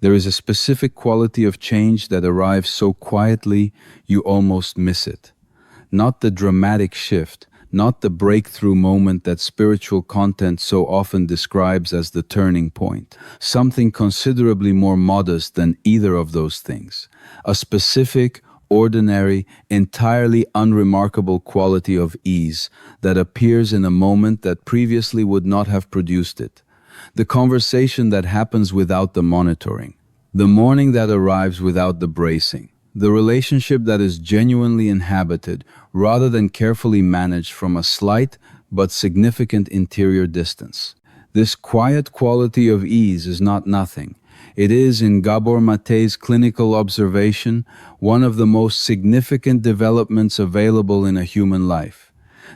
There is a specific quality of change that arrives so quietly you almost miss it. Not the dramatic shift, not the breakthrough moment that spiritual content so often describes as the turning point. Something considerably more modest than either of those things. A specific, ordinary, entirely unremarkable quality of ease that appears in a moment that previously would not have produced it. The conversation that happens without the monitoring. The morning that arrives without the bracing. The relationship that is genuinely inhabited rather than carefully managed from a slight but significant interior distance. This quiet quality of ease is not nothing. It is, in Gabor Maté's clinical observation, one of the most significant developments available in a human life.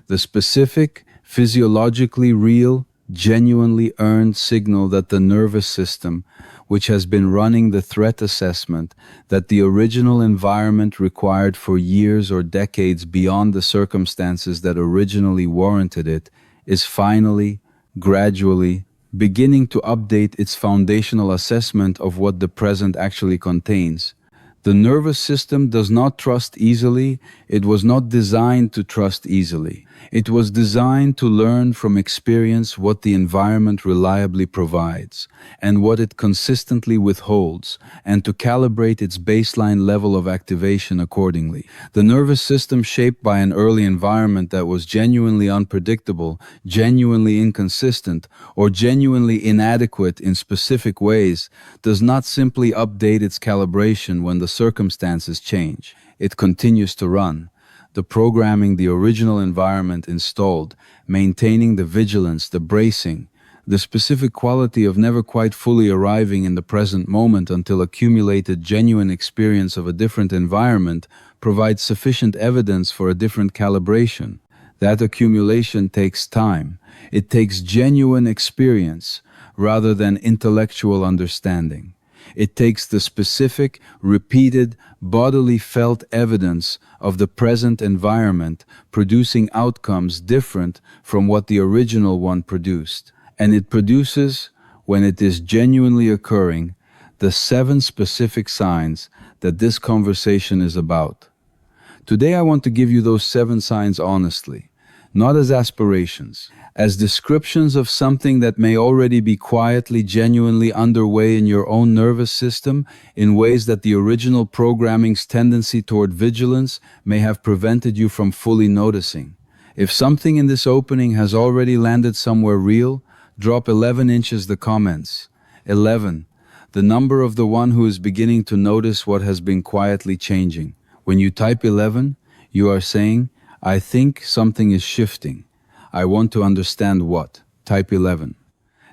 The specific, physiologically real, genuinely earned signal that the nervous system, which has been running the threat assessment that the original environment required for years or decades beyond the circumstances that originally warranted it, is finally, gradually, beginning to update its foundational assessment of what the present actually contains. The nervous system does not trust easily. It was not designed to trust easily. It was designed to learn from experience what the environment reliably provides and what it consistently withholds, and to calibrate its baseline level of activation accordingly. The nervous system, shaped by an early environment that was genuinely unpredictable, genuinely inconsistent, or genuinely inadequate in specific ways, does not simply update its calibration when the circumstances change. It continues to run. The programming the original environment installed, maintaining the vigilance, the bracing, the specific quality of never quite fully arriving in the present moment until accumulated genuine experience of a different environment provides sufficient evidence for a different calibration. That accumulation takes time. It takes genuine experience rather than intellectual understanding. It takes the specific, repeated, bodily felt evidence of the present environment producing outcomes different from what the original one produced. And it produces, when it is genuinely occurring, the 7 specific signs that this conversation is about. Today I want to give you those 7 signs honestly, not as aspirations, as descriptions of something that may already be quietly, genuinely underway in your own nervous system in ways that the original programming's tendency toward vigilance may have prevented you from fully noticing. If something in this opening has already landed somewhere real, drop 11 inches the comments. 11, the number of the one who is beginning to notice what has been quietly changing. When you type 11, you are saying, I think something is shifting. I want to understand what. Type 11.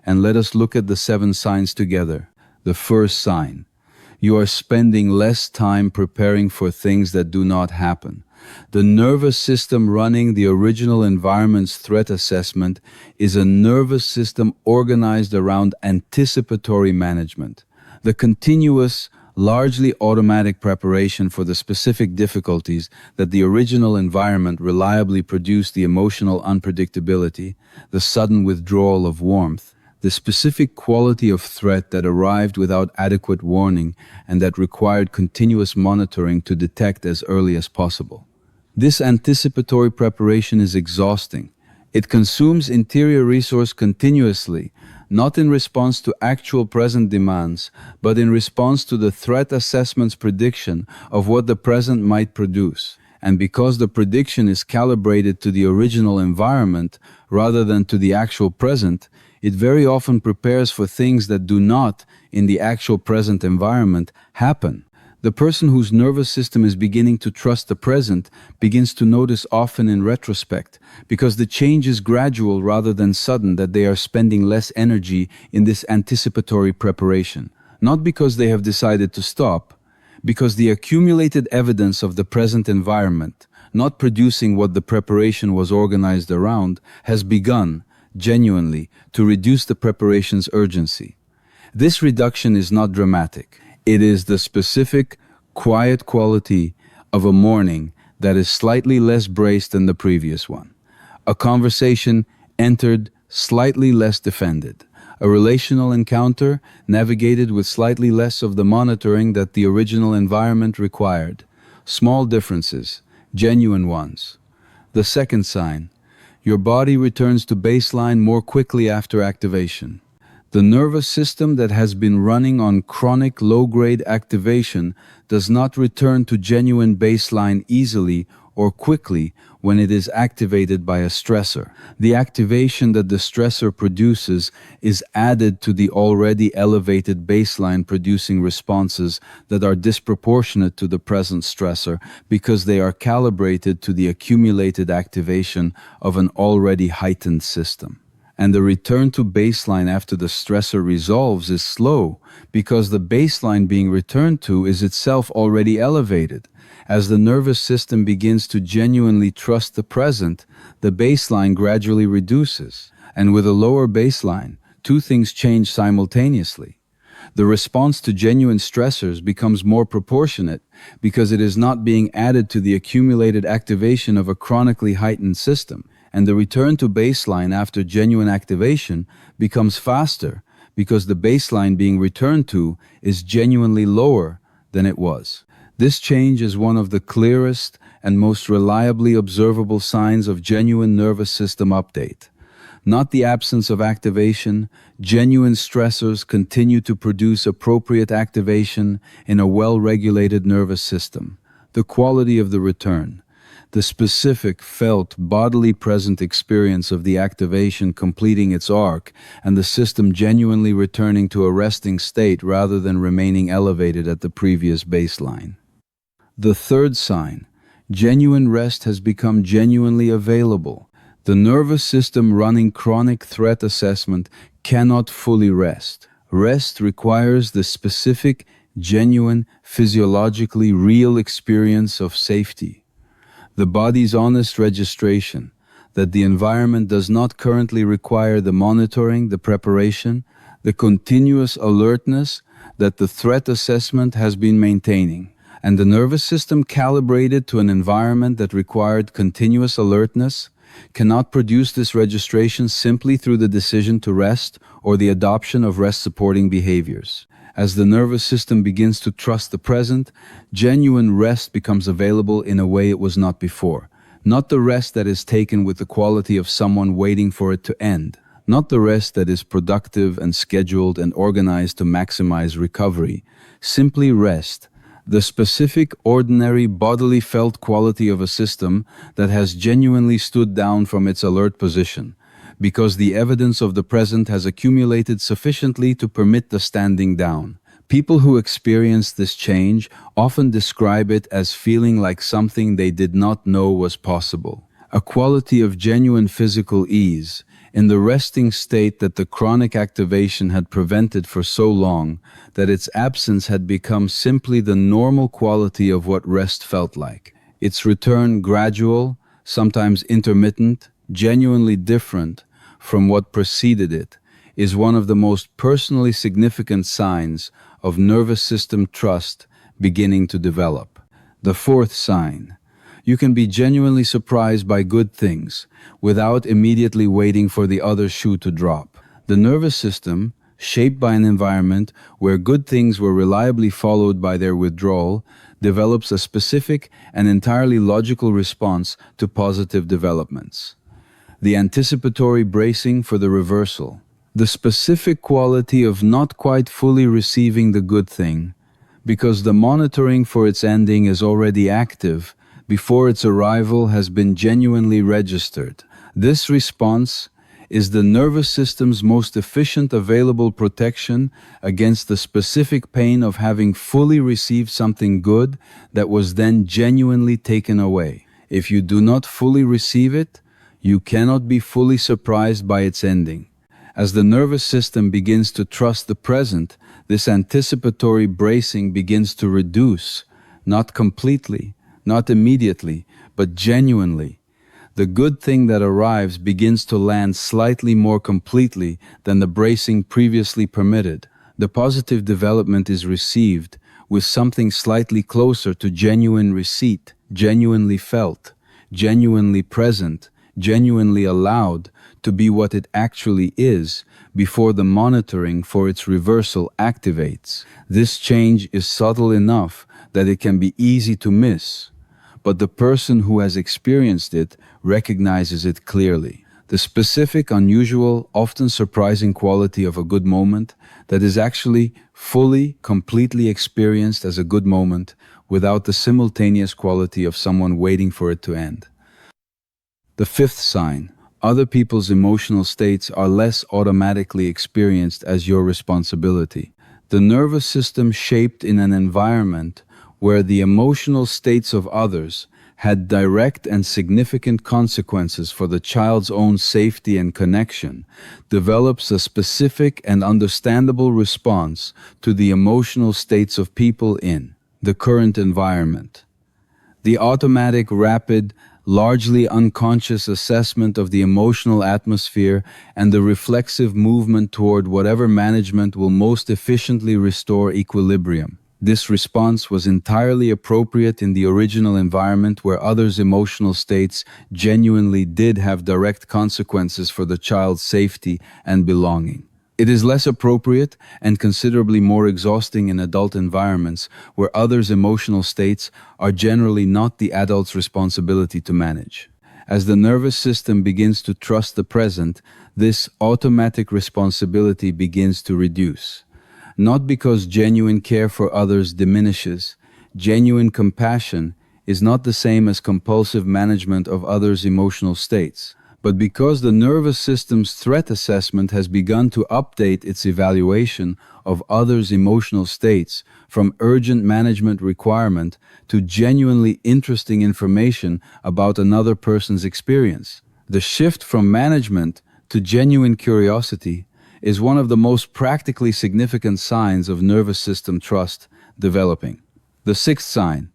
And let us look at the 7 signs together. The first sign. You are spending less time preparing for things that do not happen. The nervous system running the original environment's threat assessment is a nervous system organized around anticipatory management. The continuous, largely automatic preparation for the specific difficulties that the original environment reliably produced, the emotional unpredictability, the sudden withdrawal of warmth, the specific quality of threat that arrived without adequate warning and that required continuous monitoring to detect as early as possible. This anticipatory preparation is exhausting. It consumes interior resource continuously, not in response to actual present demands, but in response to the threat assessment's prediction of what the present might produce. And because the prediction is calibrated to the original environment rather than to the actual present, it very often prepares for things that do not, in the actual present environment, happen. The person whose nervous system is beginning to trust the present begins to notice often in retrospect, because the change is gradual rather than sudden, that they are spending less energy in this anticipatory preparation. Not because they have decided to stop, because the accumulated evidence of the present environment, not producing what the preparation was organized around, has begun, genuinely, to reduce the preparation's urgency. This reduction is not dramatic. It is the specific, quiet quality of a morning that is slightly less braced than the previous one. A conversation entered slightly less defended. A relational encounter navigated with slightly less of the monitoring that the original environment required. Small differences, genuine ones. The second sign, your body returns to baseline more quickly after activation. The nervous system that has been running on chronic low-grade activation does not return to genuine baseline easily or quickly when it is activated by a stressor. The activation that the stressor produces is added to the already elevated baseline, producing responses that are disproportionate to the present stressor because they are calibrated to the accumulated activation of an already heightened system. And the return to baseline after the stressor resolves is slow because the baseline being returned to is itself already elevated. As the nervous system begins to genuinely trust the present, the baseline gradually reduces. And with a lower baseline, two things change simultaneously. The response to genuine stressors becomes more proportionate because it is not being added to the accumulated activation of a chronically heightened system. And the return to baseline after genuine activation becomes faster because the baseline being returned to is genuinely lower than it was. This change is one of the clearest and most reliably observable signs of genuine nervous system update. Not the absence of activation, genuine stressors continue to produce appropriate activation in a well-regulated nervous system. The quality of the return. The specific, felt, bodily present experience of the activation completing its arc and the system genuinely returning to a resting state rather than remaining elevated at the previous baseline. The third sign, genuine rest has become genuinely available. The nervous system running chronic threat assessment cannot fully rest. Rest requires the specific, genuine, physiologically real experience of safety. The body's honest registration that the environment does not currently require the monitoring, the preparation, the continuous alertness that the threat assessment has been maintaining, and the nervous system calibrated to an environment that required continuous alertness cannot produce this registration simply through the decision to rest or the adoption of rest-supporting behaviors. As the nervous system begins to trust the present, genuine rest becomes available in a way it was not before. Not the rest that is taken with the quality of someone waiting for it to end. Not the rest that is productive and scheduled and organized to maximize recovery. Simply rest, the specific, ordinary, bodily felt quality of a system that has genuinely stood down from its alert position, because the evidence of the present has accumulated sufficiently to permit the standing down. People who experience this change often describe it as feeling like something they did not know was possible. A quality of genuine physical ease, in the resting state that the chronic activation had prevented for so long that its absence had become simply the normal quality of what rest felt like. Its return gradual, sometimes intermittent, genuinely different from what preceded it, is one of the most personally significant signs of nervous system trust beginning to develop. The fourth sign, you can be genuinely surprised by good things without immediately waiting for the other shoe to drop. The nervous system, shaped by an environment where good things were reliably followed by their withdrawal, develops a specific and entirely logical response to positive developments. The anticipatory bracing for the reversal. The specific quality of not quite fully receiving the good thing, because the monitoring for its ending is already active before its arrival has been genuinely registered. This response is the nervous system's most efficient available protection against the specific pain of having fully received something good that was then genuinely taken away. If you do not fully receive it, you cannot be fully surprised by its ending. As the nervous system begins to trust the present, this anticipatory bracing begins to reduce, not completely, not immediately, but genuinely. The good thing that arrives begins to land slightly more completely than the bracing previously permitted. The positive development is received with something slightly closer to genuine receipt, genuinely felt, genuinely present, genuinely allowed to be what it actually is before the monitoring for its reversal activates. This change is subtle enough that it can be easy to miss, but the person who has experienced it recognizes it clearly. The specific, unusual, often surprising quality of a good moment that is actually fully, completely experienced as a good moment without the simultaneous quality of someone waiting for it to end. The fifth sign: other people's emotional states are less automatically experienced as your responsibility. The nervous system shaped in an environment where the emotional states of others had direct and significant consequences for the child's own safety and connection, develops a specific and understandable response to the emotional states of people in the current environment. The automatic, rapid, largely unconscious assessment of the emotional atmosphere and the reflexive movement toward whatever management will most efficiently restore equilibrium. This response was entirely appropriate in the original environment where others' emotional states genuinely did have direct consequences for the child's safety and belonging. It is less appropriate and considerably more exhausting in adult environments where others' emotional states are generally not the adult's responsibility to manage. As the nervous system begins to trust the present, this automatic responsibility begins to reduce. Not because genuine care for others diminishes. Genuine compassion is not the same as compulsive management of others' emotional states, but because the nervous system's threat assessment has begun to update its evaluation of others' emotional states from urgent management requirement to genuinely interesting information about another person's experience. The shift from management to genuine curiosity is one of the most practically significant signs of nervous system trust developing. The sixth sign: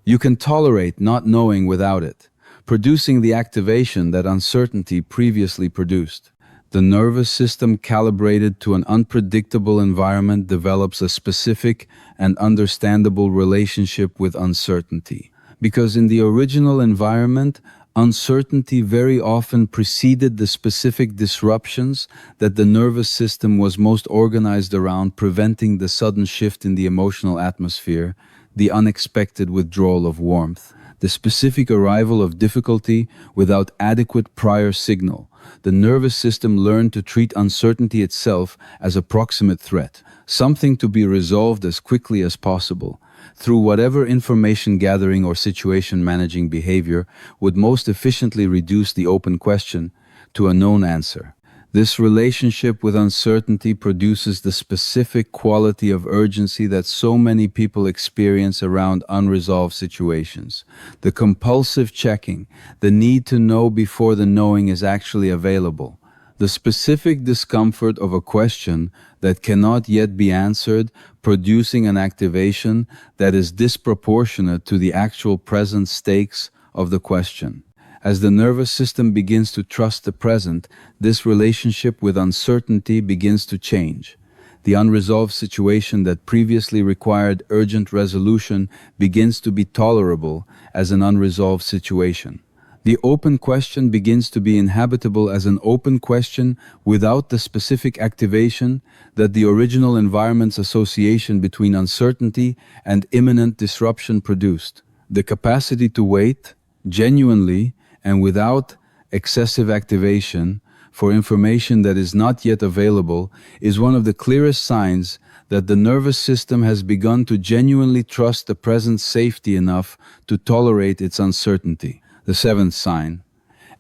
you can tolerate not knowing without it, producing the activation that uncertainty previously produced. The nervous system calibrated to an unpredictable environment develops a specific and understandable relationship with uncertainty. Because in the original environment, uncertainty very often preceded the specific disruptions that the nervous system was most organized around, preventing the sudden shift in the emotional atmosphere, the unexpected withdrawal of warmth, the specific arrival of difficulty without adequate prior signal. The nervous system learned to treat uncertainty itself as a proximate threat, something to be resolved as quickly as possible, through whatever information gathering or situation managing behavior would most efficiently reduce the open question to a known answer. This relationship with uncertainty produces the specific quality of urgency that so many people experience around unresolved situations. The compulsive checking, the need to know before the knowing is actually available. The specific discomfort of a question that cannot yet be answered, producing an activation that is disproportionate to the actual present stakes of the question. As the nervous system begins to trust the present, this relationship with uncertainty begins to change. The unresolved situation that previously required urgent resolution begins to be tolerable as an unresolved situation. The open question begins to be inhabitable as an open question without the specific activation that the original environment's association between uncertainty and imminent disruption produced. The capacity to wait, genuinely and without excessive activation, for information that is not yet available is one of the clearest signs that the nervous system has begun to genuinely trust the present safety enough to tolerate its uncertainty. The seventh sign,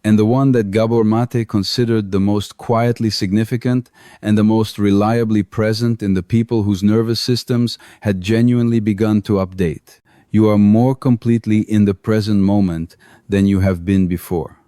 and the one that Gabor Maté considered the most quietly significant and the most reliably present in the people whose nervous systems had genuinely begun to update. You are more completely in the present moment than you have been before.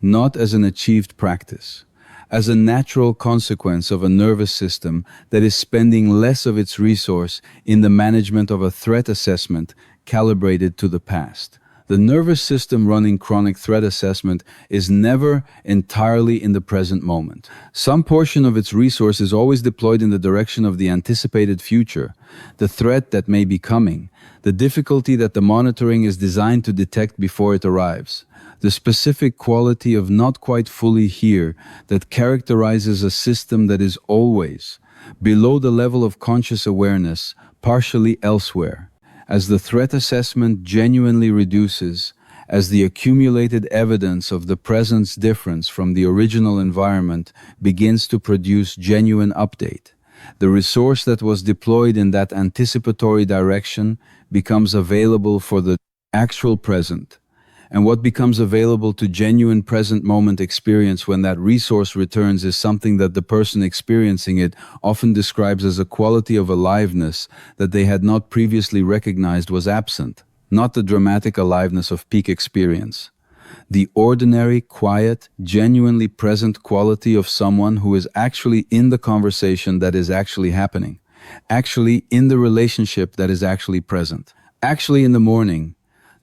Not as an achieved practice, as a natural consequence of a nervous system that is spending less of its resource in the management of a threat assessment calibrated to the past. The nervous system running chronic threat assessment is never entirely in the present moment. Some portion of its resource is always deployed in the direction of the anticipated future, the threat that may be coming, the difficulty that the monitoring is designed to detect before it arrives, the specific quality of not quite fully here that characterizes a system that is always below the level of conscious awareness, partially elsewhere. As the threat assessment genuinely reduces, as the accumulated evidence of the present's difference from the original environment begins to produce genuine update, the resource that was deployed in that anticipatory direction becomes available for the actual present. And what becomes available to genuine present moment experience when that resource returns is something that the person experiencing it often describes as a quality of aliveness that they had not previously recognized was absent, not the dramatic aliveness of peak experience. The ordinary, quiet, genuinely present quality of someone who is actually in the conversation that is actually happening, actually in the relationship that is actually present, actually in the morning,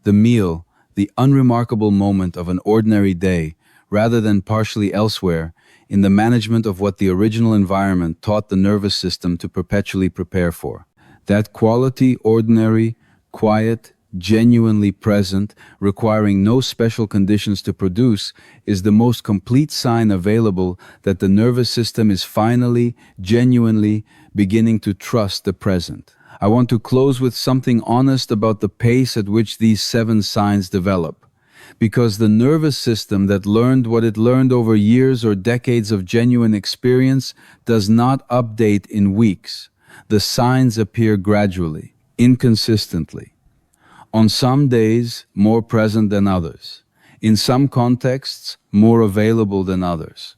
the meal, the unremarkable moment of an ordinary day, rather than partially elsewhere, in the management of what the original environment taught the nervous system to perpetually prepare for. That quality, ordinary, quiet, genuinely present, requiring no special conditions to produce, is the most complete sign available that the nervous system is finally, genuinely beginning to trust the present. I want to close with something honest about the pace at which these 7 signs develop. Because the nervous system that learned what it learned over years or decades of genuine experience does not update in weeks. The signs appear gradually, inconsistently. On some days, more present than others. In some contexts, more available than others.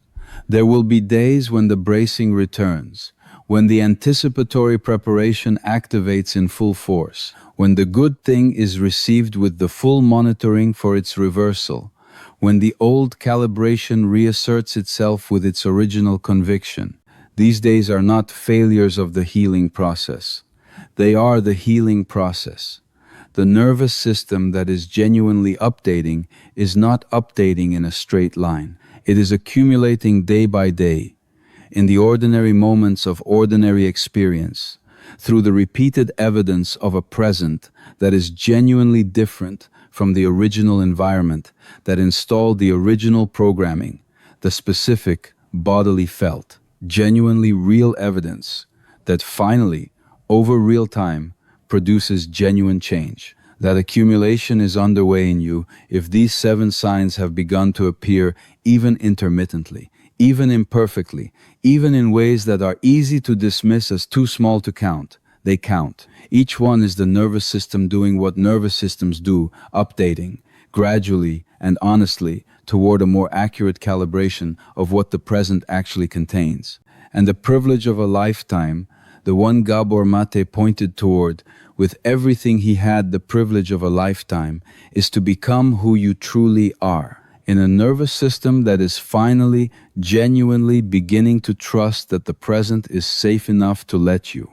There will be days when the bracing returns, when the anticipatory preparation activates in full force, when the good thing is received with the full monitoring for its reversal, when the old calibration reasserts itself with its original conviction. These days are not failures of the healing process. They are the healing process. The nervous system that is genuinely updating is not updating in a straight line. It is accumulating day by day, in the ordinary moments of ordinary experience, through the repeated evidence of a present that is genuinely different from the original environment that installed the original programming, the specific, bodily felt, genuinely real evidence that finally, over real time, produces genuine change. That accumulation is underway in you if these 7 signs have begun to appear even intermittently, even imperfectly, even in ways that are easy to dismiss as too small to count. They count. Each one is the nervous system doing what nervous systems do, updating, gradually and honestly, toward a more accurate calibration of what the present actually contains. And the privilege of a lifetime, the one Gabor Maté pointed toward, with everything he had the privilege of a lifetime, is to become who you truly are. In a nervous system that is finally, genuinely beginning to trust that the present is safe enough to let you